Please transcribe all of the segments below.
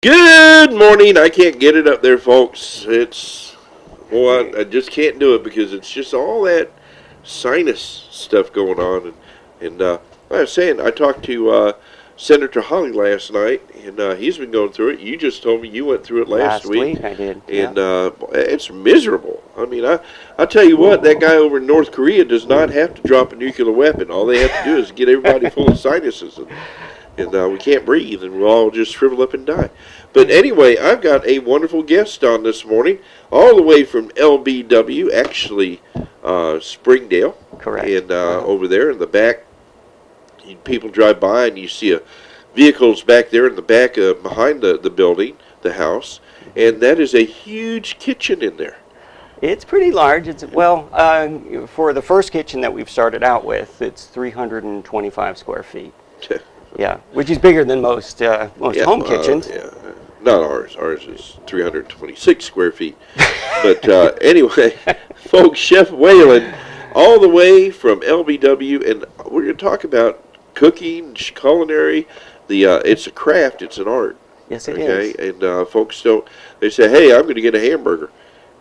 Good morning. I can't get it up there, folks. I just can't do it because it's just all that sinus stuff going on. And like I was saying, I talked to Senator Holly last night, and he's been going through it. You just told me you went through it last week. I did. And it's miserable. I mean, I tell you what, that guy over in North Korea does not have to drop a nuclear weapon. All they have to do is get everybody full of sinuses, and we can't breathe, and we'll all just shrivel up and die. But anyway, I've got a wonderful guest on this morning, all the way from LBW, actually Springdale. Correct. And over there in the back, people drive by and you see vehicles back there in the back behind the building, the house, and that is a huge kitchen in there. It's pretty large. For the first kitchen that we've started out with, it's 325 square feet. Yeah, which is bigger than most home kitchens. Yeah, not ours. Ours is 326 square feet. But anyway, folks, Chef Whelan, all the way from LBW, and we're going to talk about cooking, culinary. It's a craft. It's an art. Yes, it is. And folks they say, hey, I'm going to get a hamburger.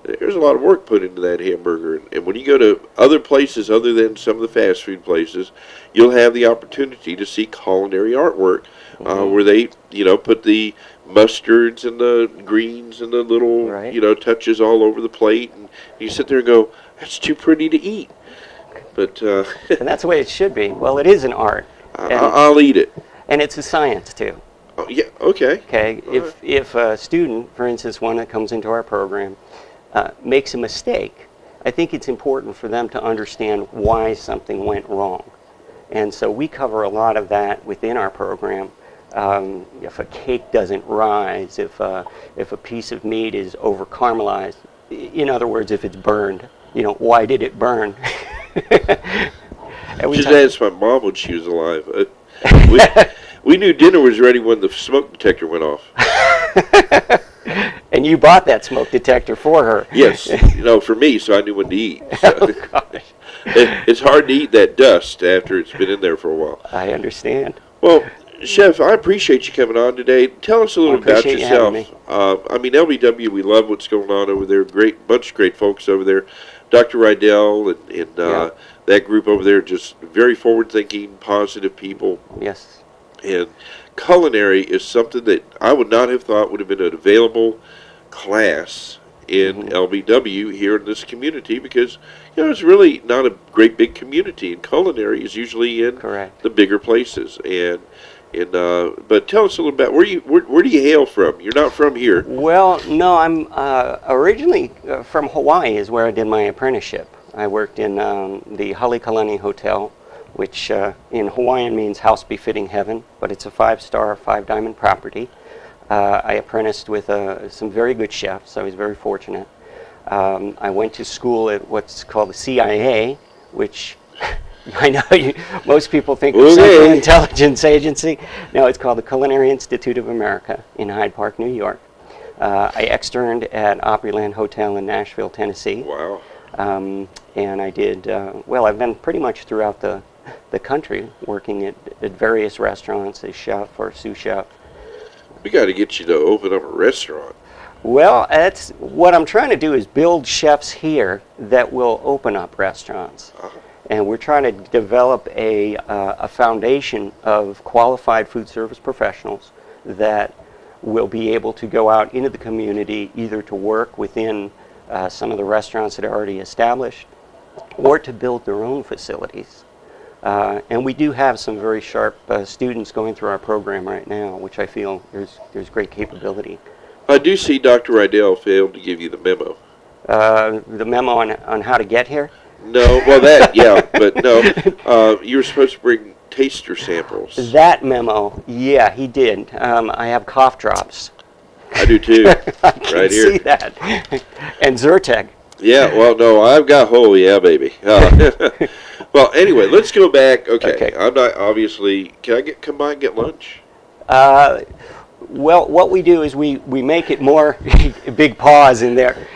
There's a lot of work put into that hamburger. And when you go to other places other than some of the fast food places, you'll have the opportunity to see culinary artwork where they, put the mustards and the greens and the little, touches all over the plate. And you sit there and go, that's too pretty to eat. But and that's the way it should be. Well, it is an art. I'll eat it. And it's a science, too. Oh, yeah, okay. Okay, if a student, for instance, one that comes into our program, makes a mistake, I think it's important for them to understand why something went wrong. And so we cover a lot of that within our program. If a cake doesn't rise, if a piece of meat is over caramelized, in other words, if it's burned, why did it burn? Just asked my mom when she was alive. We knew dinner was ready when the smoke detector went off. And you bought that smoke detector for her. Yes, for me, so I knew when to eat. So oh, gosh. It's hard to eat that dust after it's been in there for a while. I understand. Well, Chef, I appreciate you coming on today. Tell us a little about yourself. LBW, we love what's going on over there. Bunch of great folks over there. Dr. Rydell and that group over there, just very forward-thinking, positive people. Yes. And culinary is something that I would not have thought would have been an available class in LBW here in this community because, it's really not a great big community, and culinary is usually in the bigger places. But tell us a little about where do you hail from? You're not from here. Well, no, I'm originally from Hawaii is where I did my apprenticeship. I worked in the Halekulani Hotel, which in Hawaiian means house befitting heaven, but it's a 5-star, 5-diamond property. I apprenticed with some very good chefs. I was very fortunate. I went to school at what's called the CIA, which I know most people think of Central Intelligence Agency. No, it's called the Culinary Institute of America in Hyde Park, New York. I externed at Opryland Hotel in Nashville, Tennessee. Wow. And I did, I've been pretty much throughout the country working at various restaurants as chef or sous chef. We got to get you to open up a restaurant. Well, that's what I'm trying to do is build chefs here that will open up restaurants. And we're trying to develop a foundation of qualified food service professionals that will be able to go out into the community either to work within some of the restaurants that are already established or to build their own facilities. And we do have some very sharp students going through our program right now, which I feel there's great capability. I do see Dr. Rydell failed to give you the memo. The memo on how to get here? No, but no. You were supposed to bring taster samples. That memo, yeah, he did. I have cough drops. I do too. I can see that. And Zyrtec. Yeah, well, no, I've got baby. Well, anyway, let's go back. Okay. I'm not obviously. Can I come by and get lunch? Well, what we do is we make it more big pause in there.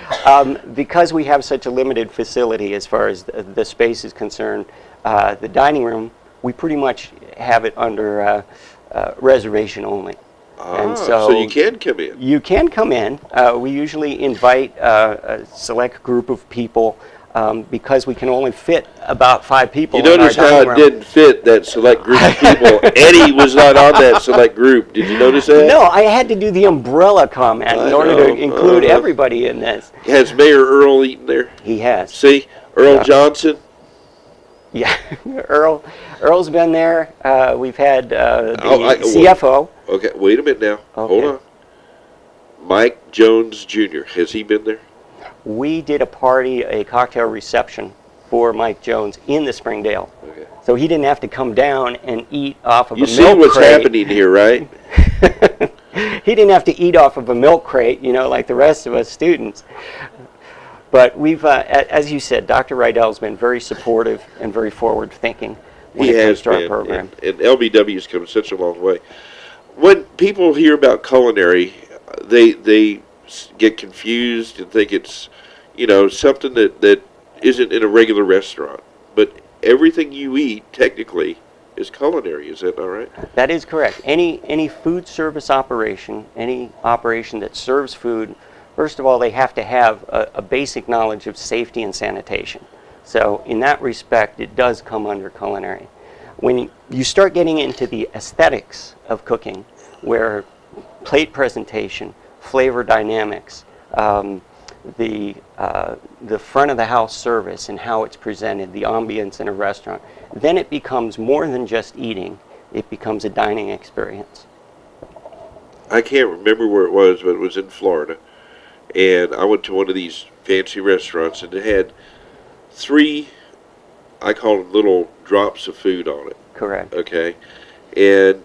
Because we have such a limited facility as far as the space is concerned, the dining room, we pretty much have it under reservation only. And so you can come in. You can come in. We usually invite a select group of people because we can only fit about 5 people You in our notice how dining it room. didn't fit that select group of people. Eddie was not on that select group. Did you notice that? No, I had to do the umbrella comment in order to include everybody in this. Has Mayor Earl eaten there? He has. See? Earl Johnson? Yeah, Earl's been there. We've had the CFO. Okay, wait a minute now. Okay. Hold on. Mike Jones Jr., has he been there? We did a party, a cocktail reception for Mike Jones in the Springdale. Okay. So he didn't have to come down and eat off of a milk crate. You see what's happening here, right? He didn't have to eat off of a milk crate, you know, like the rest of us students. But we've, as you said, Dr. Rydell's been very supportive and very forward-thinking when it comes to our program. And LBW has come such a long way. When people hear about culinary, they get confused and think it's, you know, something that isn't in a regular restaurant. But everything you eat, technically, is culinary. Is that all right? That is correct. Any food service operation, any operation that serves food, first of all, they have to have a basic knowledge of safety and sanitation. So in that respect, it does come under culinary. When you start getting into the aesthetics of cooking, where plate presentation, flavor dynamics, the front of the house service and how it's presented, the ambience in a restaurant, then it becomes more than just eating. It becomes a dining experience. I can't remember where it was, but it was in Florida. And I went to one of these fancy restaurants, and it had 3, I call them little drops of food on it. Correct. Okay. And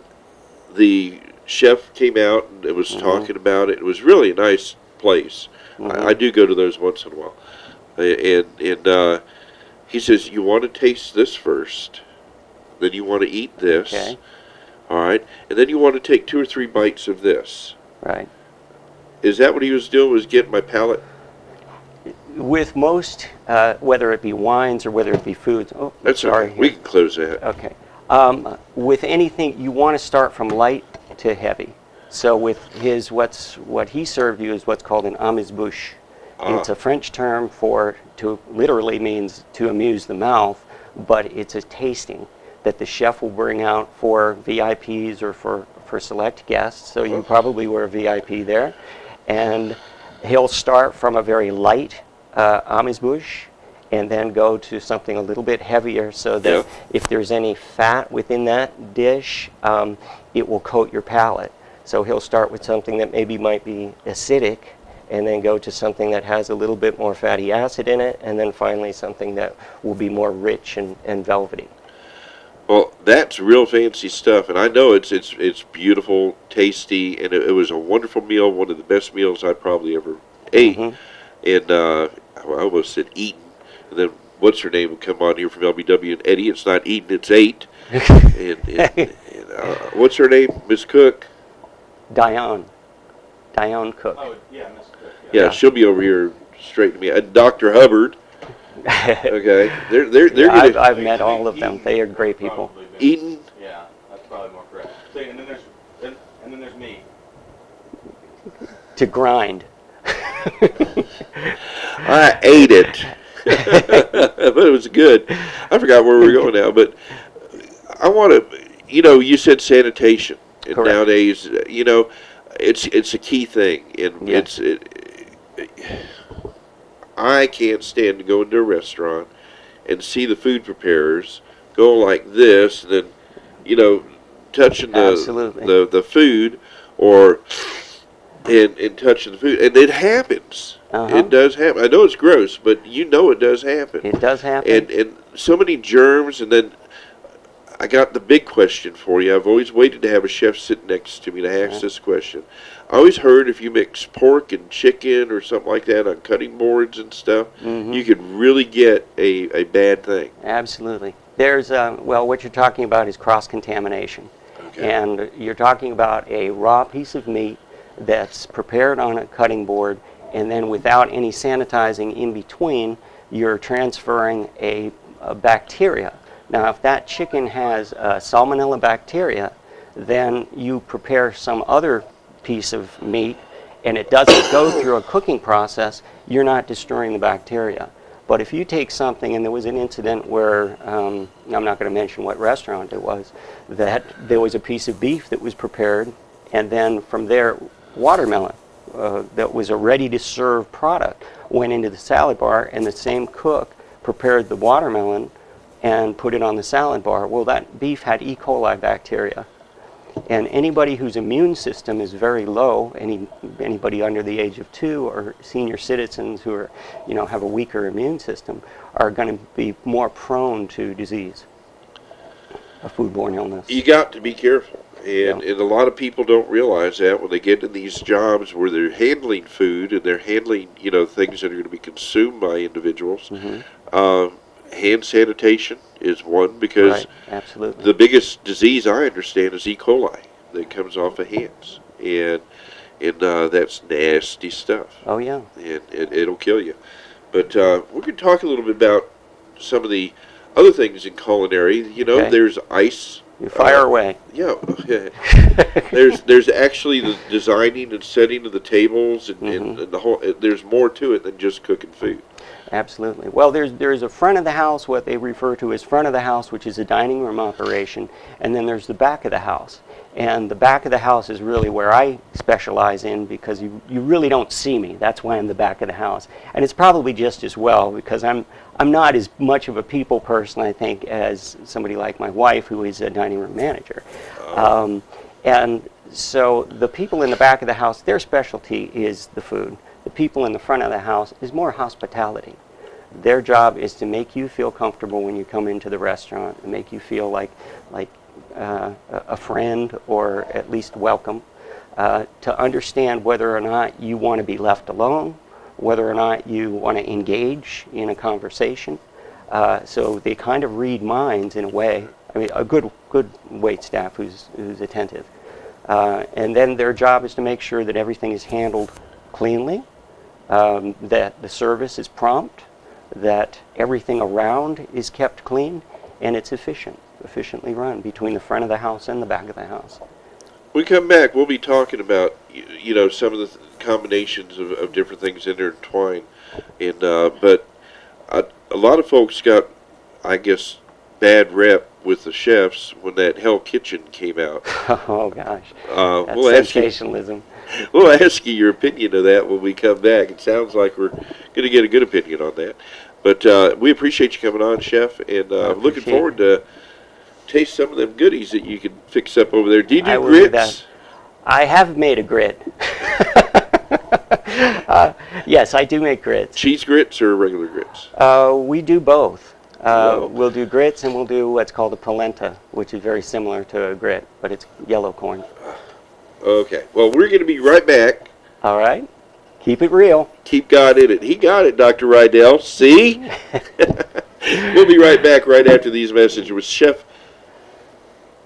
the chef came out and it was talking about it. It was really a nice place. I do go to those once in a while. And he says, you want to taste this first, then you want to eat this. Okay. All right. And then you want to take 2 or 3 bites of this. Right. Is that what he was doing, was getting my palate? With most, whether it be wines or whether it be foods. Oh, that's sorry. Okay. We can close that. Okay. With anything, you want to start from light to heavy. So with his, what he served you is what's called an amuse-bouche. It's a French term literally means to amuse the mouth, but it's a tasting that the chef will bring out for VIPs or for select guests. So you probably were a VIP there. And he'll start from a very light amuse-bouche and then go to something a little bit heavier so that if there's any fat within that dish, it will coat your palate. So he'll start with something that maybe might be acidic and then go to something that has a little bit more fatty acid in it, and then finally something that will be more rich and velvety. Well, that's real fancy stuff, and I know it's beautiful, tasty, and it was a wonderful meal, one of the best meals I probably ever ate. And I almost said eaten, and then what's her name would come on here from LBW, and Eddie, it's not eaten, it's ate. and what's her name, Miss Cook? Diane Cook. Oh, yeah, Miss Cook. Yeah, she'll be over here straightening me. Dr. Hubbard. Okay, they're I've met all of them. They are great people. Eden. Yeah, that's probably more correct. So, and then there's me. To grind. I ate it, but it was good. I forgot where we were going now, but I want to. You know, you said sanitation, and Correct. Nowadays, you know, it's a key thing, and I can't stand to go into a restaurant and see the food preparers go like this, and then, you know, touching the food or and touching the food, and it happens. It does happen. I know it's gross, but you know it does happen. It does happen. And so many germs, and then I got the big question for you. I've always waited to have a chef sit next to me to ask this question. I always heard if you mix pork and chicken or something like that on cutting boards and stuff, you could really get a bad thing. Absolutely. There's, well, what you're talking about is cross-contamination. Okay. And you're talking about a raw piece of meat that's prepared on a cutting board, and then without any sanitizing in between, you're transferring a bacteria. Now, if that chicken has salmonella bacteria, then you prepare some other piece of meat and it doesn't go through a cooking process, you're not destroying the bacteria. But if you take something, and there was an incident where, I'm not going to mention what restaurant it was, that there was a piece of beef that was prepared, and then from there, watermelon that was a ready-to-serve product went into the salad bar, and the same cook prepared the watermelon and put it on the salad bar. Well, that beef had E. coli bacteria. And anybody whose immune system is very low, anybody under the age of 2 or senior citizens who are, have a weaker immune system, are going to be more prone to disease, a foodborne illness. You got to be careful. And a lot of people don't realize that when they get in these jobs where they're handling food and they're handling, things that are going to be consumed by individuals. Hand sanitation is one, because absolutely. The biggest disease I understand is E. coli that comes off of hands, and that's nasty stuff. Oh yeah, and it'll kill you. But we're going to talk a little bit about some of the other things in culinary. There's ice. You fire away. Yeah. There's actually the designing and setting of the tables and the whole. There's more to it than just cooking food. Absolutely. Well, there's a front of the house, what they refer to as front of the house, which is a dining room operation, and then there's the back of the house. And the back of the house is really where I specialize in, because you really don't see me. That's why I'm the back of the house. And it's probably just as well, because I'm not as much of a people person, I think, as somebody like my wife, who is a dining room manager. And so the people in the back of the house, their specialty is the food. The people in the front of the house is more hospitality. Their job is to make you feel comfortable when you come into the restaurant, and make you feel like a friend, or at least welcome, to understand whether or not you want to be left alone, whether or not you want to engage in a conversation. So they kind of read minds in a way. I mean, a good wait staff who's attentive. And then their job is to make sure that everything is handled cleanly, that the service is prompt, that everything around is kept clean, and it's efficiently run between the front of the house and the back of the house. When we come back, we'll be talking about some of the combinations of different things intertwined, and but a lot of folks got, I guess, bad rep with the chefs when that Hell Kitchen came out. Oh gosh, that's we'll sensationalism. We'll ask you your opinion of that when we come back. It sounds like we're going to get a good opinion on that. But we appreciate you coming on, Chef, and looking forward to taste some of them goodies that you can fix up over there. Do you do grits? I have made a grit. Yes, I do make grits. Cheese grits or regular grits? We do both. We'll do grits, and we'll do what's called a polenta, which is very similar to a grit, but it's yellow corn. Okay. Well, we're going to be right back. All right. Keep it real. Keep God in it. He got it, Dr. Rydell. See? We'll be right back right after these messages with Chef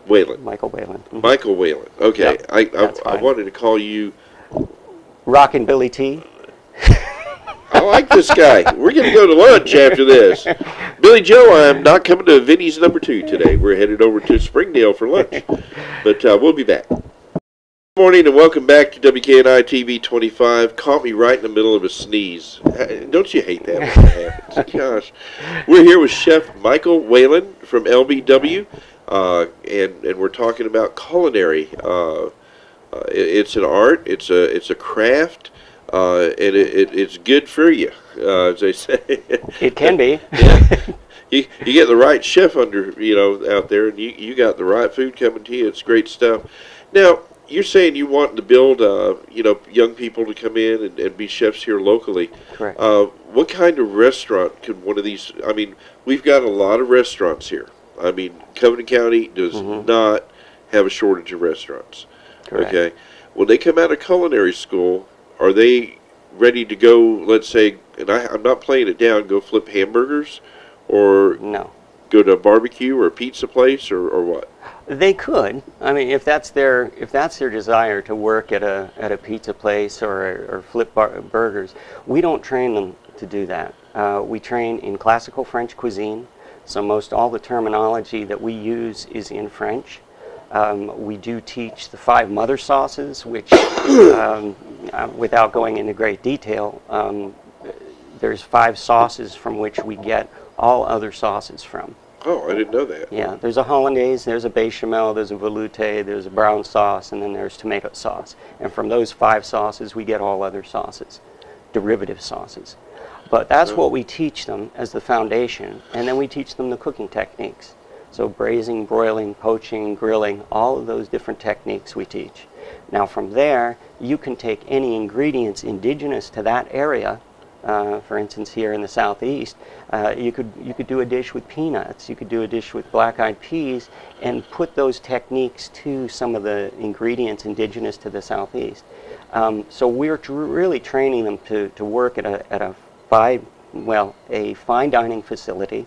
Whelan. Michael Whelan. Mm-hmm. Michael Whelan. Okay. Yep, I wanted to call you Rockin' Billy T. I like this guy. We're going to go to lunch after this. Billy Joe, I'm not coming to Vinny's number 2 today. We're headed over to Springdale for lunch. But we'll be back. Good morning and welcome back to WKNI TV 25. Caught me right in the middle of a sneeze. Don't you hate that when that happens? Gosh. We're here with Chef Michael Whelan from LBW, and we're talking about culinary. It's an art. It's a craft. And it's good for you, as they say. It can be. Yeah. You get the right chef under out there, and you got the right food coming to you. It's great stuff. Now you're saying you want to build young people to come in and be chefs here locally. Correct. What kind of restaurant could one of these? I mean, we've got a lot of restaurants here. I mean, Covenant County does not have a shortage of restaurants. Correct. Okay, when they come out of culinary school, are they ready to go, let's say, and I'm not playing it down, go flip hamburgers, or no, go to a barbecue or a pizza place, or what? They could. I mean, if that's their desire to work at a pizza place or flip burgers, we don't train them to do that. We train in classical French cuisine, so most all the terminology that we use is in French. We do teach the 5 mother sauces, which, without going into great detail, there's 5 sauces from which we get all other sauces from. Oh, I didn't know that. Yeah, there's a hollandaise, there's a bechamel, there's a velouté, there's a brown sauce, and then there's tomato sauce. And from those 5 sauces, we get all other sauces, derivative sauces. But that's what we teach them as the foundation, and then we teach them the cooking techniques. So braising, broiling, poaching, grilling, all of those different techniques we teach. Now from there, you can take any ingredients indigenous to that area. For instance, here in the southeast, you could do a dish with peanuts, you could do a dish with black-eyed peas, and put those techniques to some of the ingredients indigenous to the southeast. So we're really training them to work at a fine dining facility.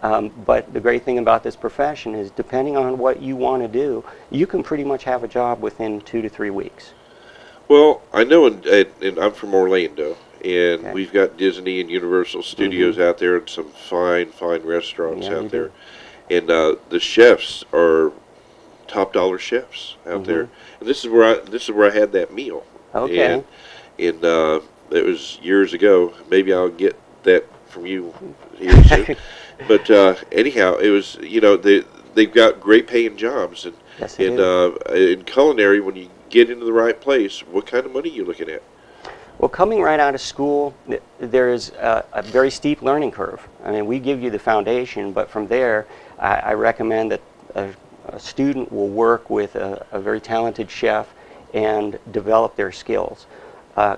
But the great thing about this profession is, depending on what you want to do, you can pretty much have a job within 2 to 3 weeks. Well, I know, and I'm from Orlando, and Okay. we've got Disney and Universal Studios out there, and some fine restaurants Yeah, you out there. And the chefs are top dollar chefs out there. And this is where I had that meal. Okay. And it was years ago. Maybe I'll get that from you here soon. But anyhow, it was, they've got great paying jobs, and Yes, they do. in culinary, when you get into the right place, what kind of money are you looking at? Well, coming right out of school, there's a very steep learning curve. I mean, we give you the foundation, but from there, I recommend that a student will work with a very talented chef and develop their skills.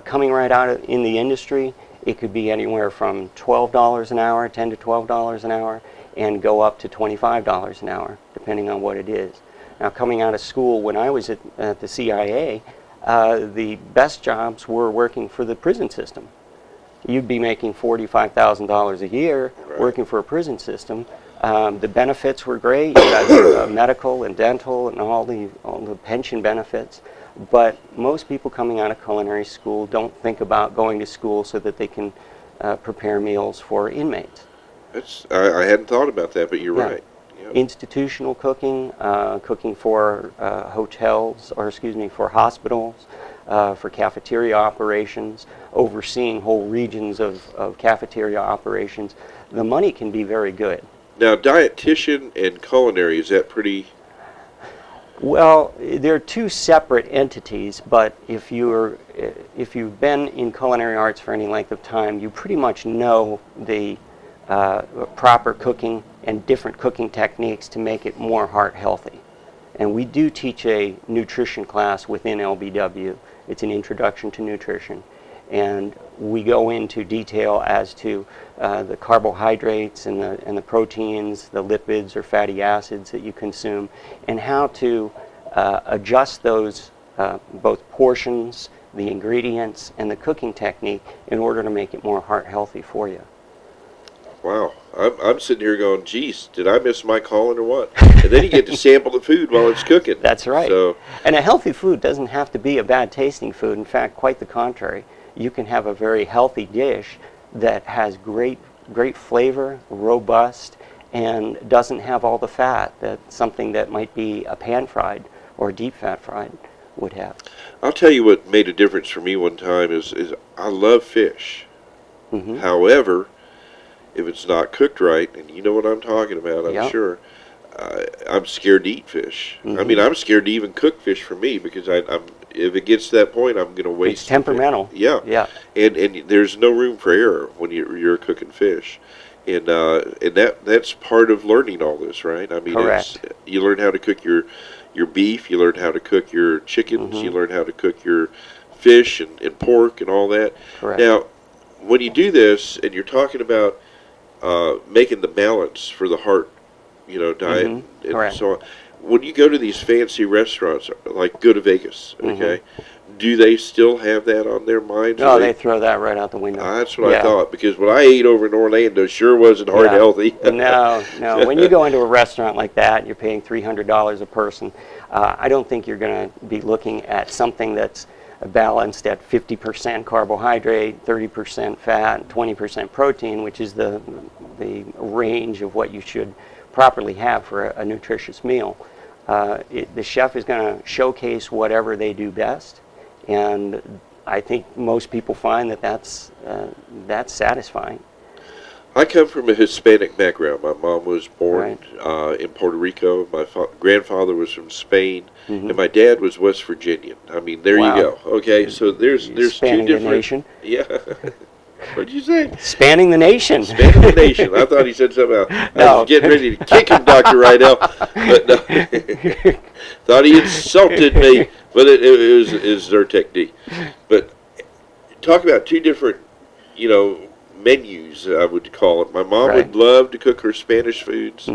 Coming right out in the industry, it could be anywhere from $12 an hour, $10 to $12 an hour, and go up to $25 an hour, depending on what it is. Now, coming out of school, when I was at the CIA, the best jobs were working for the prison system. You'd be making $45,000 a year working for a prison system. The benefits were great. You had medical and dental and all the pension benefits. But most people coming out of culinary school don't think about going to school so that they can prepare meals for inmates. I hadn't thought about that, but you're right. Yep. Institutional cooking, cooking for hotels, or excuse me, for hospitals, for cafeteria operations, overseeing whole regions of cafeteria operations. The money can be very good. Now, dietitian and culinary, is that pretty... Well, they're 2 separate entities, but if you've been in culinary arts for any length of time, you pretty much know the proper cooking and different cooking techniques to make it more heart healthy. And we do teach a nutrition class within LBW. It's an introduction to nutrition. And we go into detail as to the carbohydrates and the proteins, the lipids or fatty acids that you consume, and how to adjust those both portions, the ingredients, and the cooking technique in order to make it more heart healthy for you. Wow. I'm sitting here going, geez, did I miss my calling or what? And then you get to sample the food while it's cooking. That's right. So, and a healthy food doesn't have to be a bad tasting food. In fact, quite the contrary. You can have a very healthy dish that has great flavor, robust, and doesn't have all the fat that something that might be a pan-fried or deep fat fried would have. I'll tell you what made a difference for me one time is I love fish. However, if it's not cooked right, and you know what I'm talking about, I'm sure, I'm scared to eat fish. I mean, I'm scared to even cook fish for me, because if it gets to that point, I'm going to waste. It's temperamental. Yeah. And there's no room for error when you're cooking fish. And that's part of learning all this, right? I mean, correct. You learn how to cook your beef, you learn how to cook your chickens, you learn how to cook your fish and pork and all that. Correct. Now, when you do this, and you're talking about making the balance for the heart, diet, and correct. so on. When you go to these fancy restaurants, like go to Vegas, okay, do they still have that on their minds? No, they throw that right out the window. That's what I thought, because what I ate over in Orlando sure wasn't heart healthy. No. When you go into a restaurant like that, you're paying $300 a person. I don't think you're going to be looking at something that's balanced at 50% carbohydrate, 30% fat, and 20% protein, which is the range of what you should properly have for a nutritious meal. The chef is going to showcase whatever they do best, and I think most people find that that's satisfying. I come from a Hispanic background. My mom was born in Puerto Rico. My grandfather was from Spain, and my dad was West Virginian. I mean, there you go. Okay, so there's Spanning two different. The nation. Yeah. What did you say? Spanning the nation. Spanning the nation. I thought he said something else. No. I was getting ready to kick him, Dr. Rydell, but no. Thought he insulted me, but it was their technique. But talk about two different, menus, I would call it. My mom would love to cook her Spanish foods,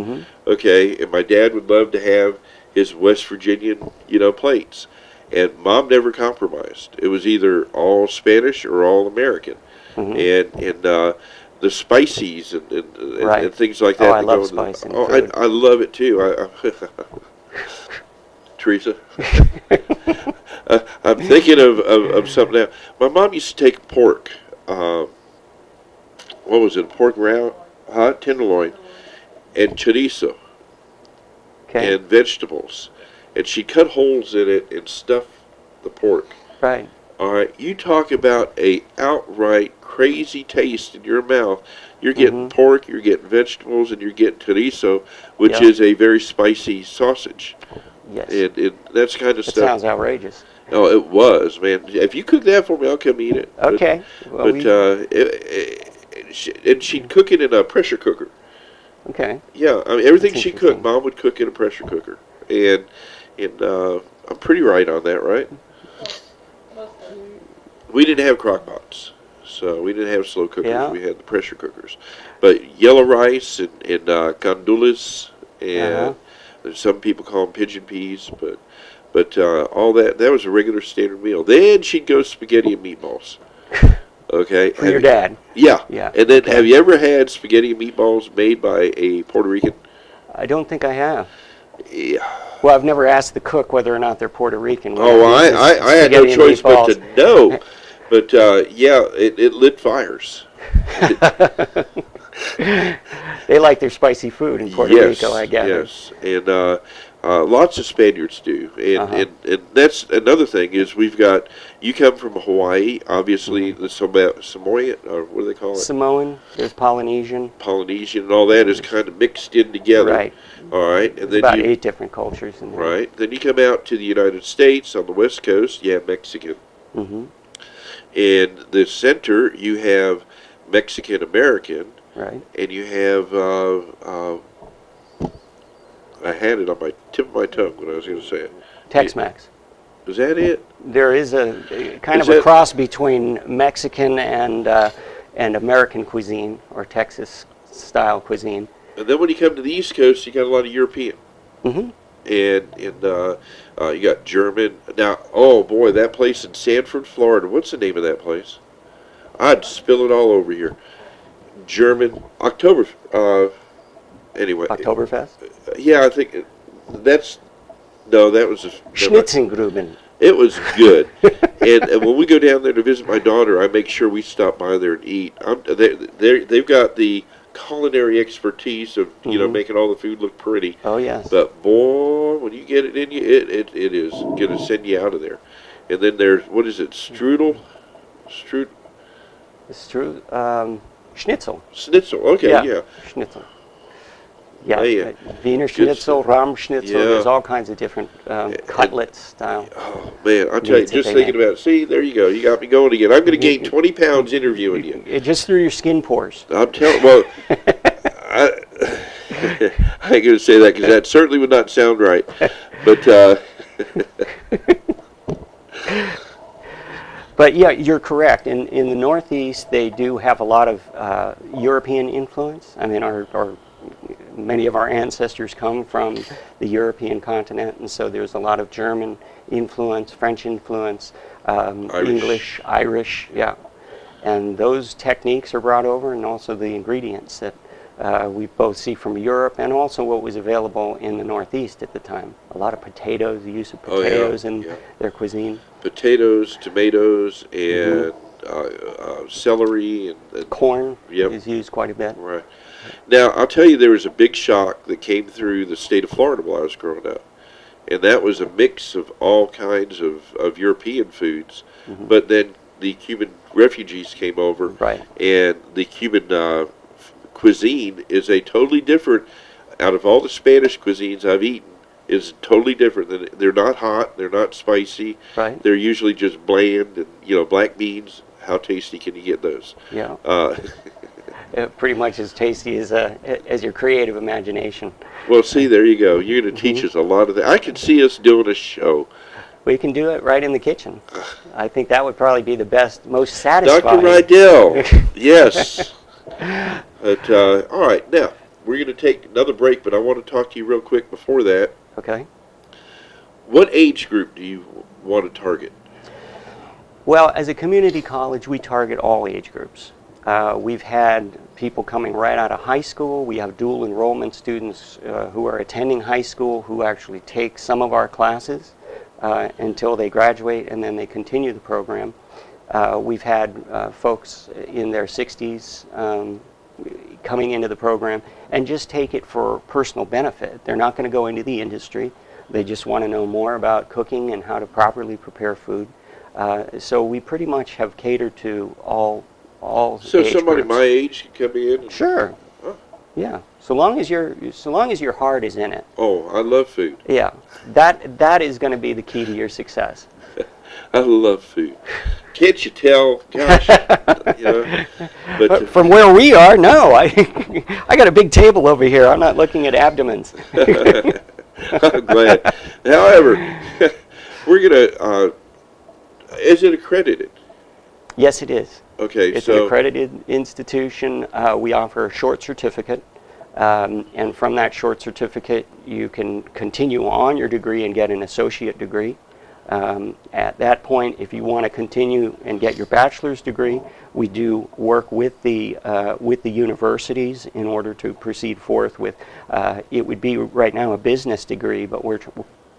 okay, and my dad would love to have his West Virginian, plates. And Mom never compromised. It was either all Spanish or all American. And the spices and things like that. Oh, I love spice. I love it too. Teresa, I'm thinking of something now. My mom used to take pork. What was it? Pork hot tenderloin, and chorizo, and vegetables, and she cut holes in it and stuff the pork. Right. All right. You talk about a outright crazy taste in your mouth. You're getting pork, you're getting vegetables, and you're getting chorizo, which is a very spicy sausage. Yes. And that's kind of stuff. It sounds outrageous. Oh, it was, man. If you cook that for me, I'll come eat it. Okay. And she'd cook it in a pressure cooker. Okay. Yeah, I mean, everything she cooked, Mom would cook in a pressure cooker. And I'm pretty right on that, right? We didn't have crock pots, so we didn't have slow cookers. Yeah. We had the pressure cookers. But yellow rice and gandules, and some people call them pigeon peas, but all that was a regular standard meal. Then she'd go spaghetti and meatballs. Okay. For your dad. Yeah. Yeah. And then have you ever had spaghetti and meatballs made by a Puerto Rican? I don't think I have. Yeah. Well, I've never asked the cook whether or not they're Puerto Rican. Oh, I had no choice but to know. But, it lit fires. They like their spicy food in Puerto Rico, I guess. Yes, and lots of Spaniards do. And that's another thing is you come from Hawaii, obviously, the Samoan, or what do they call it? Samoan, there's Polynesian. Polynesian and all that is kind of mixed in together. Right. All right. And then about 8 different cultures in there. Right. Then you come out to the United States on the West Coast, you have Mexican. And the center, you have Mexican-American. Right. And you have, I had it on my tip of my tongue when I was going to say it. Tex-Mex. Is that it? There is a kind of a cross between Mexican and American cuisine, or Texas-style cuisine. And then when you come to the East Coast, you got a lot of European. And you got German. Now, oh boy, that place in Sanford, Florida. What's the name of that place? I'd spill it all over here. German anyway. Oktoberfest? Yeah, I think that was a Schnitzengruben. It was good. and when we go down there to visit my daughter, I make sure we stop by there and eat. They've got the culinary expertise of making all the food look pretty. Oh yes. But boy, when you get it in you, it is going to send you out of there. And then there's what is it? Strudel. Schnitzel. Schnitzel. Okay. Yeah. Schnitzel. Yeah, Wiener Schnitzel, Rahm Schnitzel, there's all kinds of different cutlet style. Oh, man, I'll tell you, just thinking about it. See, there you go. You got me going again. I'm going to gain 20 pounds interviewing you. Just through your skin pores. I'm telling I ain't going to say that because that certainly would not sound right. But, But yeah, you're correct. In the Northeast, they do have a lot of European influence. I mean, many of our ancestors come from the European continent, and so there's a lot of German influence, French influence, English, Irish, and those techniques are brought over, and also the ingredients that we both see from Europe, and also what was available in the Northeast at the time. A lot of potatoes, the use of potatoes in their cuisine. Potatoes, tomatoes, and celery, and corn is used quite a bit. Right. Now, I'll tell you, there was a big shock that came through the state of Florida while I was growing up. and that was a mix of all kinds of European foods. But then the Cuban refugees came over, Right. and the Cuban cuisine is a totally different. Out of all the Spanish cuisines I've eaten, is totally different. Than they're not hot, they're not spicy. Right. They're usually just bland, and black beans. How tasty can you get those? Yeah. Pretty much as tasty as your creative imagination. Well, see, there you go. You're going to teach us a lot of that. I can see us doing a show. We can do it right in the kitchen. I think that would probably be the best, most satisfying. Dr. Rydell, yes. But, all right, now, we're going to take another break, but I want to talk to you real quick before that. Okay. What age group do you want to target? Well, as a community college, we target all age groups. We've had people coming right out of high school. We have dual enrollment students who are attending high school who actually take some of our classes until they graduate, and then they continue the program. We've had folks in their 60s coming into the program and just take it for personal benefit. They're not going to go into the industry. They just want to know more about cooking and how to properly prepare food. So we pretty much have catered to all So age somebody groups. my age can come in? Sure. Huh? Yeah. So long as your heart is in it. Oh, I love food. Yeah. That is going to be the key to your success. I love food. Can't you tell? Gosh, But From where we are, no. I got a big table over here. I'm not looking at abdomens. I'm glad. However, we're gonna. Is it accredited? Yes, it is. Okay, It's so an accredited institution. We offer a short certificate, and from that short certificate, you can continue on your degree and get an associate degree. At that point, if you want to continue and get your bachelor's degree, we do work with the universities in order to proceed forth with. It would be right now a business degree, but we're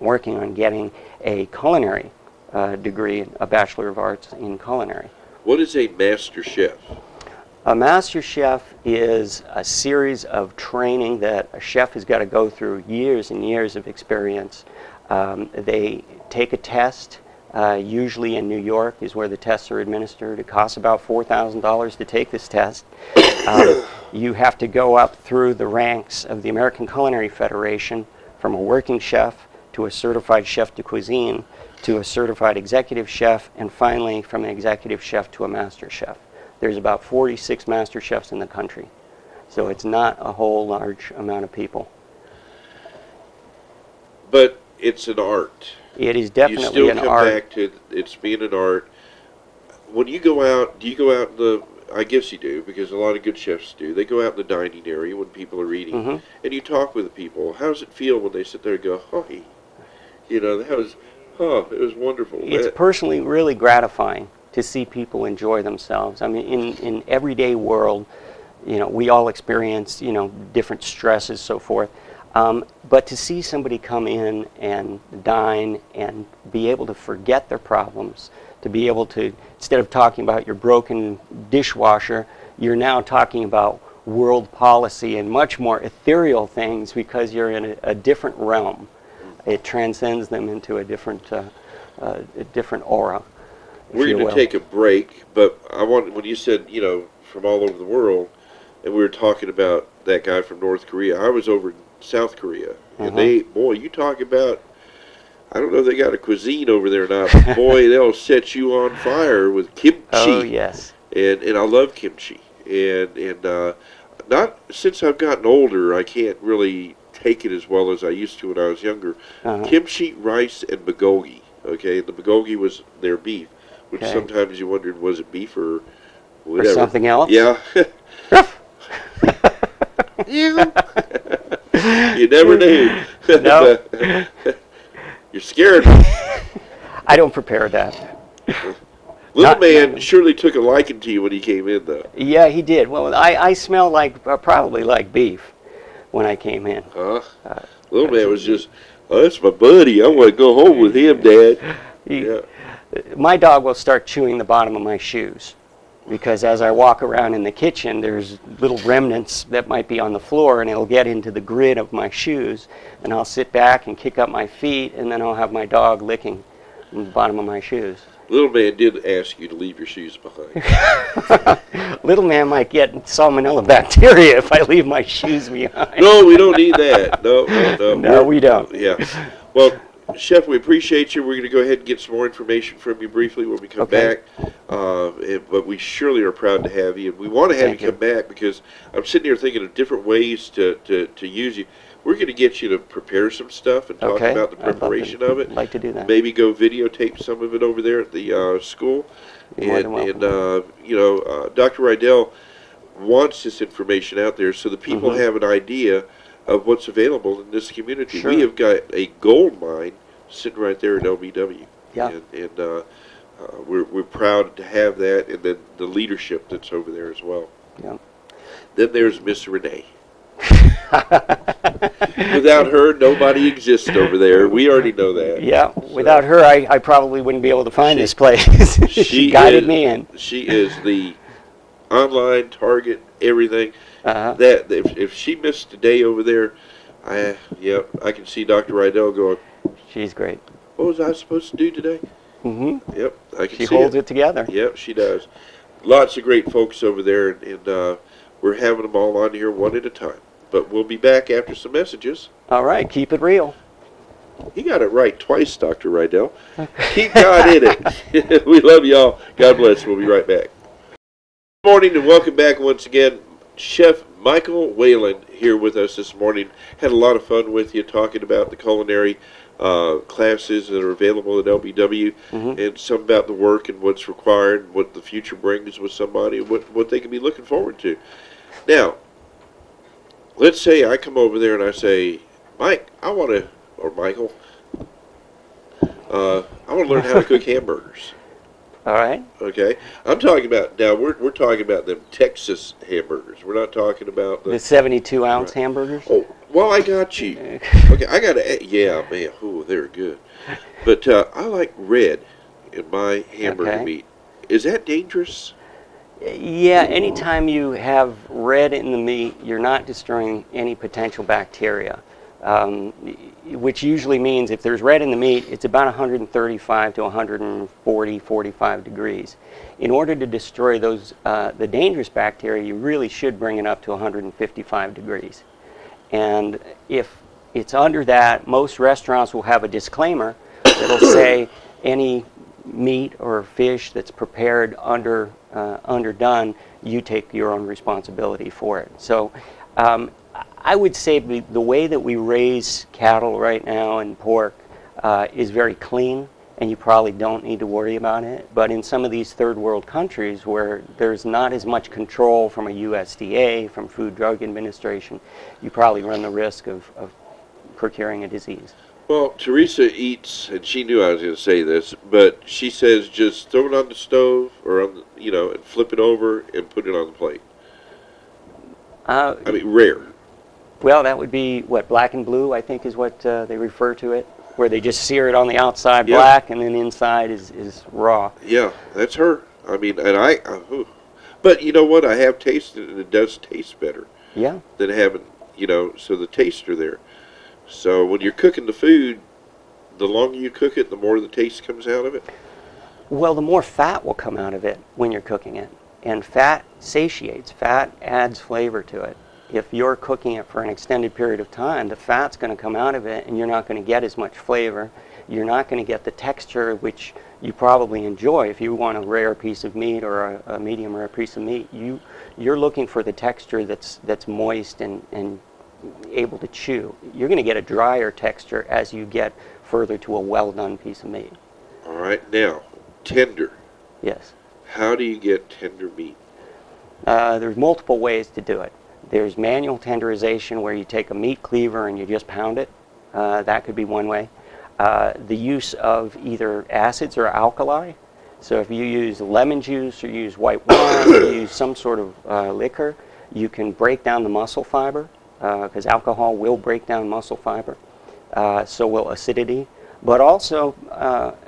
working on getting a culinary degree, a Bachelor of Arts in culinary. what is a master chef? A master chef is a series of training that a chef has got to go through, years and years of experience. They take a test, usually in New York is where the tests are administered. It costs about $4,000 to take this test. You have to go up through the ranks of the American Culinary Federation from a working chef to a certified chef de cuisine to a certified executive chef, and finally from an executive chef to a master chef. There's about 46 master chefs in the country, so it's not a whole large amount of people. But it's an art. It is You definitely still an come art. back to it's being an art. When you go out, do you go out in the? I guess you do, because a lot of good chefs do. They go out in the dining area when people are eating, Mhm. and you talk with the people. How does it feel when they sit there and go, "Hey, that was, it was wonderful." It's That- personally really gratifying to see people enjoy themselves. I mean, in everyday world, we all experience, different stresses, so forth. But to see somebody come in and dine and be able to forget their problems, to be able to, instead of talking about your broken dishwasher, you're now talking about world policy and much more ethereal things because you're in a different realm. It transcends them into a different aura. We're going to take a break, but I want, when you said, from all over the world, and we were talking about that guy from North Korea, I was over in South Korea, and you talk about, I don't know if they got a cuisine over there or not, but boy, they'll set you on fire with kimchi. Oh, yes. And I love kimchi. And not, since I've gotten older, I can't really take it as well as I used to when I was younger. Kimchi, rice, and bulgogi. Okay, the bulgogi was their beef, which sometimes you wondered, was it beef or whatever? Or something else? Yeah. You never knew. No. You're scared me. I don't prepare that. Little man surely took a liking to you when he came in, though. Yeah, he did. Well, I smell probably like beef when I came in. Little man was just, that's my buddy. I want to go home with him, Dad. My dog will start chewing the bottom of my shoes. because as I walk around in the kitchen, there's little remnants that might be on the floor, and it'll get into the grid of my shoes, and I'll sit back and kick up my feet, and then I'll have my dog licking the bottom of my shoes. Little man did ask you to leave your shoes behind. Little man might get salmonella bacteria if I leave my shoes behind. No, we don't need that. No. No, we don't. Yeah. Well, Chef, we appreciate you. We're going to go ahead and get some more information from you briefly when we come back. But we surely are proud to have you. And we want to have you come back because I'm sitting here thinking of different ways to use you. We're going to get you to prepare some stuff and talk about the preparation of it. I'd like to do that. Maybe go videotape some of it over there at the school. And you know, Dr. Rydell wants this information out there so the people have an idea of what's available in this community. Sure. We have got a gold mine sitting right there at LBW. Yeah. And we're proud to have that, and then the leadership that's over there as well. Yeah. Then there's Miss Renee. Without her, nobody exists over there. We already know that. Yeah, without her, I probably wouldn't be able to find this place. She guided me in. She is the online target, everything. That if she missed a day over there, I can see Dr. Rydell going, she's great. what was I supposed to do today? Yep, I can see She holds it together. Yep, she does. Lots of great folks over there, and we're having them all on here one at a time. But we'll be back after some messages. All right, keep it real. You got it right twice, Dr. Rydell. Keep God in it. We love y'all. God bless. We'll be right back. Good morning and welcome back once again. Chef Michael Whelan here with us this morning. Had a lot of fun with you talking about the culinary classes that are available at LBW and some about the work and what's required and what the future brings with somebody and what they can be looking forward to. Now, let's say I come over there and I say, Mike, or Michael, I want to learn how to cook hamburgers. All right. Okay. I'm talking about, now we're talking about them Texas hamburgers. We're not talking about the 72-ounce hamburgers? Oh, well, I got you. Okay, I got to, yeah, man, oh, they're good. But I like red in my hamburger meat. Is that dangerous? Yeah, anytime you have red in the meat, you're not destroying any potential bacteria, which usually means if there's red in the meat, it's about 135 to 140, 45 degrees. In order to destroy those, the dangerous bacteria, you really should bring it up to 155 degrees. And if it's under that, most restaurants will have a disclaimer that'll say any meat or fish that's prepared underdone, you take your own responsibility for it. So I would say the way that we raise cattle right now and pork is very clean, and you probably don't need to worry about it. But in some of these third world countries where there's not as much control from a USDA, from Food Drug Administration, you probably run the risk of procuring a disease. Well, Teresa eats, and she knew I was going to say this, but she says just throw it on the stove or on the, and flip it over and put it on the plate. I mean, rare. Well, that would be what, black and blue, I think is what they refer to it, where they just sear it on the outside black and then inside is raw. Yeah, that's her. I mean, and but you know what? I have tasted it, and it does taste better. Yeah. Than having, so the tastes are there. So when you're cooking the food, the longer you cook it, the more the taste comes out of it? Well, the more fat will come out of it when you're cooking it. And fat satiates. Fat adds flavor to it. If you're cooking it for an extended period of time, the fat's going to come out of it and you're not going to get as much flavor. You're not going to get the texture which you probably enjoy. If you want a rare piece of meat or a medium rare piece of meat, you're looking for the texture that's moist and able to chew. You're going to get a drier texture as you get further to a well-done piece of meat. All right, now, tender. Yes. How do you get tender meat? There's multiple ways to do it. There's manual tenderization where you take a meat cleaver and you just pound it. That could be one way. The use of either acids or alkali. So if you use lemon juice or use white wine or use some sort of liquor, you can break down the muscle fiber. Because alcohol will break down muscle fiber, so will acidity, but also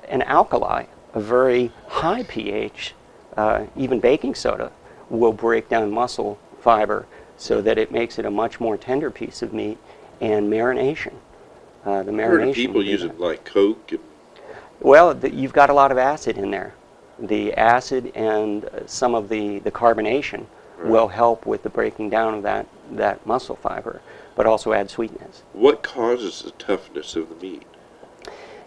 an alkali, a very high pH, even baking soda will break down muscle fiber so that it makes it a much more tender piece of meat. And marination. The marination. I've heard of people using like Coke. And well, you've got a lot of acid in there. The acid and some of the carbonation will help with the breaking down of that muscle fiber, but also add sweetness. What causes the toughness of the meat?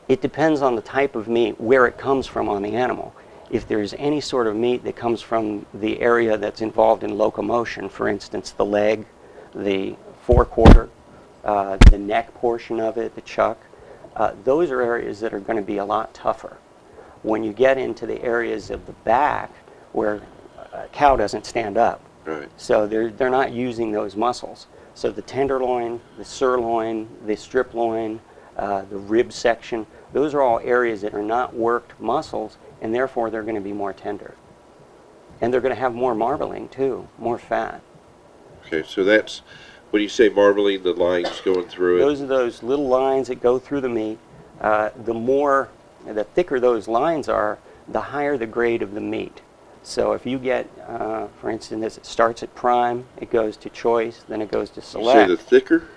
It depends on the type of meat, where it comes from on the animal. If there's any sort of meat that comes from the area that's involved in locomotion, for instance, the leg, the forequarter, the neck portion of it, the chuck, those are areas that are going to be a lot tougher. When you get into the areas of the back where a cow doesn't stand up, Right. so they're not using those muscles. So the tenderloin, the sirloin, the strip loin, the rib section, those are all areas that are not worked muscles, and therefore they're going to be more tender. And they're going to have more marbling too, more fat. Okay, so that's, when you say marbling, the lines going through it. Those are those little lines that go through the meat. The thicker those lines are, the higher the grade of the meat. So if you get, for instance, it starts at prime, it goes to choice, then it goes to select. You say the thicker?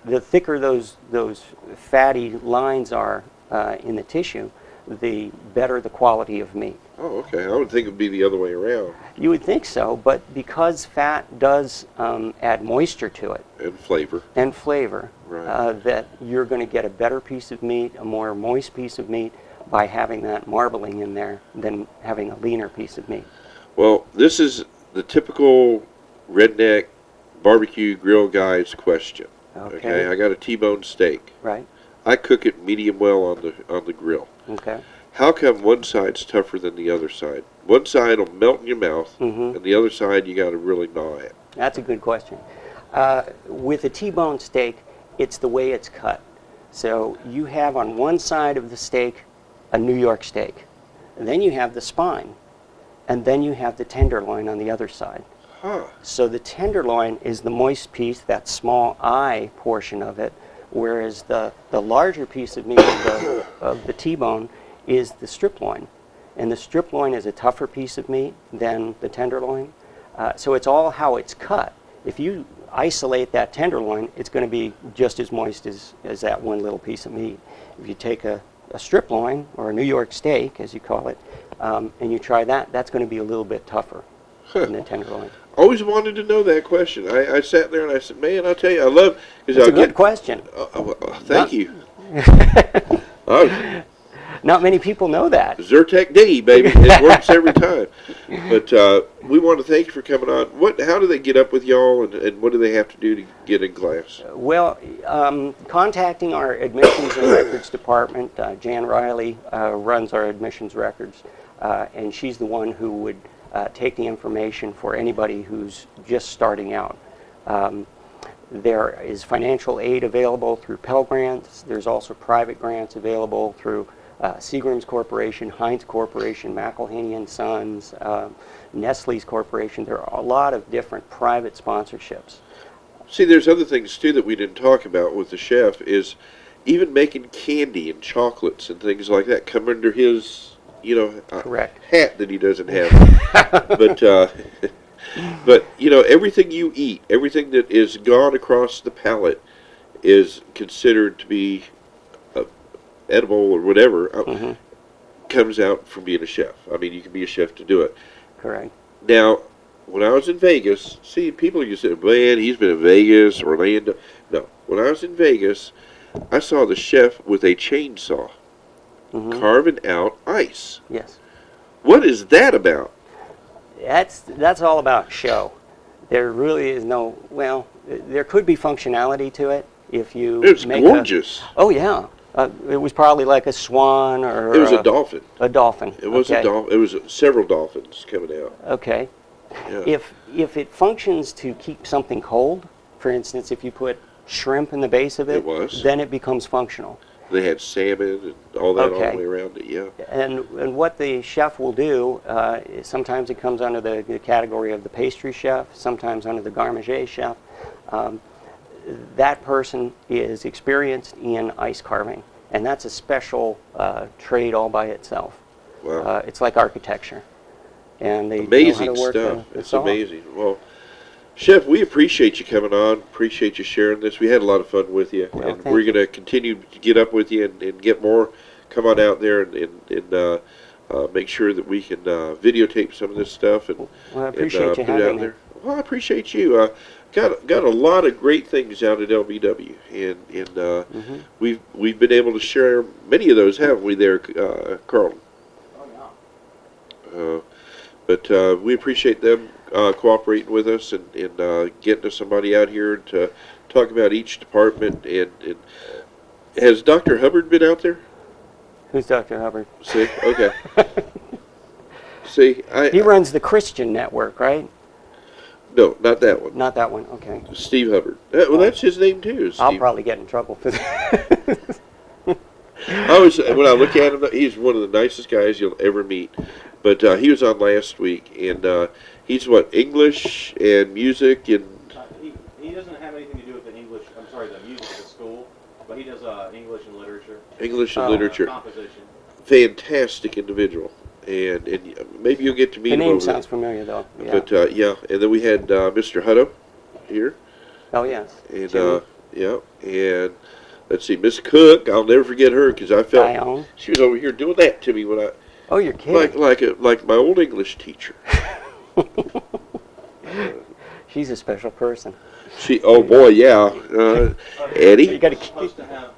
The thicker those fatty lines are in the tissue, the better the quality of meat. Oh, okay. I would think it would be the other way around. You would think so, but because fat does add moisture to it And flavor. and flavor, Right. that you're going to get a better piece of meat, a more moist piece of meat, by having that marbling in there than having a leaner piece of meat. Well, this is the typical redneck barbecue grill guy's question. Okay. I got a T-bone steak. Right? I cook it medium well on the grill. Okay. How come one side's tougher than the other side? One side will melt in your mouth, Mm-hmm. and the other side you got to really gnaw at. That's a good question. With a T-bone steak, it's the way it's cut. So you have on one side of the steak a New York steak, and then you have the spine, and then you have the tenderloin on the other side. Huh. So the tenderloin is the moist piece, that small eye portion of it, whereas the larger piece of meat of the T-bone is the strip loin. And the strip loin is a tougher piece of meat than the tenderloin. So it's all how it's cut. If you isolate that tenderloin, it's going to be just as moist as that one little piece of meat. If you take a strip loin, or a New York steak, as you call it, and you try that, that's going to be a little bit tougher than the tenderloin. Always wanted to know that question. I sat there and I said, man, I'll tell you, I love... It's a good question. Thank you. Not many people know that. Zyrtec D, baby. It works every time. But we want to thank you for coming on. How do they get up with y'all, and what do they have to do to get in class? Well, contacting our admissions and records department, Jan Riley runs our admissions records, and she's the one who would take the information for anybody who's just starting out. There is financial aid available through Pell Grants. There's also private grants available through Seagram's Corporation, Heinz Corporation, McElhaney & Sons, Nestle's Corporation. There are a lot of different private sponsorships. See, there's other things, too, that we didn't talk about with the chef, is even making candy and chocolates and things like that come under his, Correct. hat that he doesn't have. But, everything you eat, everything that is gone across the palate is considered to be edible or whatever, comes out from being a chef. I mean, you can be a chef to do it. Correct. Now, when I was in Vegas, see, people used to say, man, he's been in Vegas, Orlando. No, when I was in Vegas, I saw the chef with a chainsaw carving out ice. Yes. What is that about? That's all about show. There really is no, well, there could be functionality to it if you It's make gorgeous. Oh, yeah. It was probably like a swan or... It was a dolphin. A dolphin. It was okay. a dolphin. It was several dolphins coming out. Okay. Yeah. If it functions to keep something cold, for instance, if you put shrimp in the base of it, then it becomes functional. They had salmon and all that all Okay. the way around it, yeah. And what the chef will do, sometimes it comes under the category of the pastry chef, sometimes under the garmager chef. That person is experienced in ice carving, and that's a special trade all by itself. Wow. It's like architecture. and they know how Amazing to work stuff. the It's saw. amazing. Well, Chef, we appreciate you coming on. Appreciate you sharing this. We had a lot of fun with you, Well, and thank we're you. going to continue to get up with you and get more. Come on out there and make sure that we can videotape some of this stuff and, Well, I appreciate you put it out having me. there. Well, I appreciate you. Got a lot of great things out at LBW, and we've been able to share many of those, haven't we? There, Carlton. Oh, yeah. But we appreciate them cooperating with us and getting us somebody out here to talk about each department. And has Dr. Hubbard been out there? Who's Dr. Hubbard? See, okay. See, He runs the Christian Network, right? No, not that one. Not that one. Okay. Steve Hubbard. Well, that's his name too. Steve. I'll probably get in trouble for that. When I look at him, he's one of the nicest guys you'll ever meet. But he was on last week, and he's what, English and music and He doesn't have anything to do with the English. I'm sorry, the music at the school, but he does English and literature. English and literature. Composition. Fantastic individual, and maybe you'll get to meet The him name over sounds there. familiar, though. Yeah. But yeah, and then we had Mr. Hutto here, Oh, yes. and Jimmy. yeah, and let's see, Miss Cook. I'll never forget her because I felt Dione. she was over here doing that to me when I Oh, you're kidding. like my old English teacher. She's a special person. Oh boy, yeah, Eddie. You got We're to supposed to have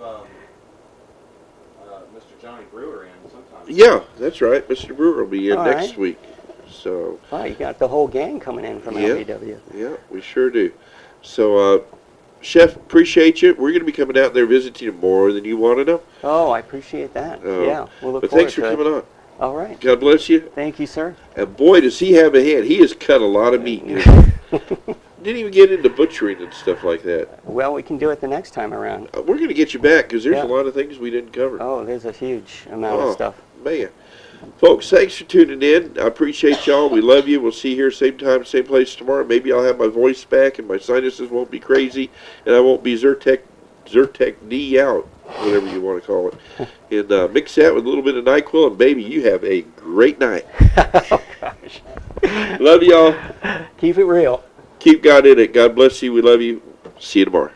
Mr. Johnny Brewer in sometime. Yeah, that's right. Mr. Brewer will be in All next right. week. So Wow, you got the whole gang coming in from Yeah. LBW. yeah, we sure do. So Chef, appreciate you. We're going to be coming out there visiting you more than you want to know. Oh, I appreciate that. Yeah, we'll look But forward thanks for to coming on. it. All right. God bless you. Thank you, sir. And boy, does he have a hand. He has cut a lot of meat. Didn't even get into butchering and stuff like that. Well, we can do it the next time around. We're going to get you back because there's Yeah. a lot of things we didn't cover. Oh, there's a huge amount of stuff. Man. Folks, thanks for tuning in. I appreciate y'all. We love you. We'll see you here same time, same place tomorrow. Maybe I'll have my voice back and my sinuses won't be crazy and I won't be Zyrtec D out, whatever you want to call it. And mix that with a little bit of NyQuil, and baby, you have a great night. Oh, gosh. Love y'all. Keep it real. Keep God in it. God bless you. We love you. See you tomorrow.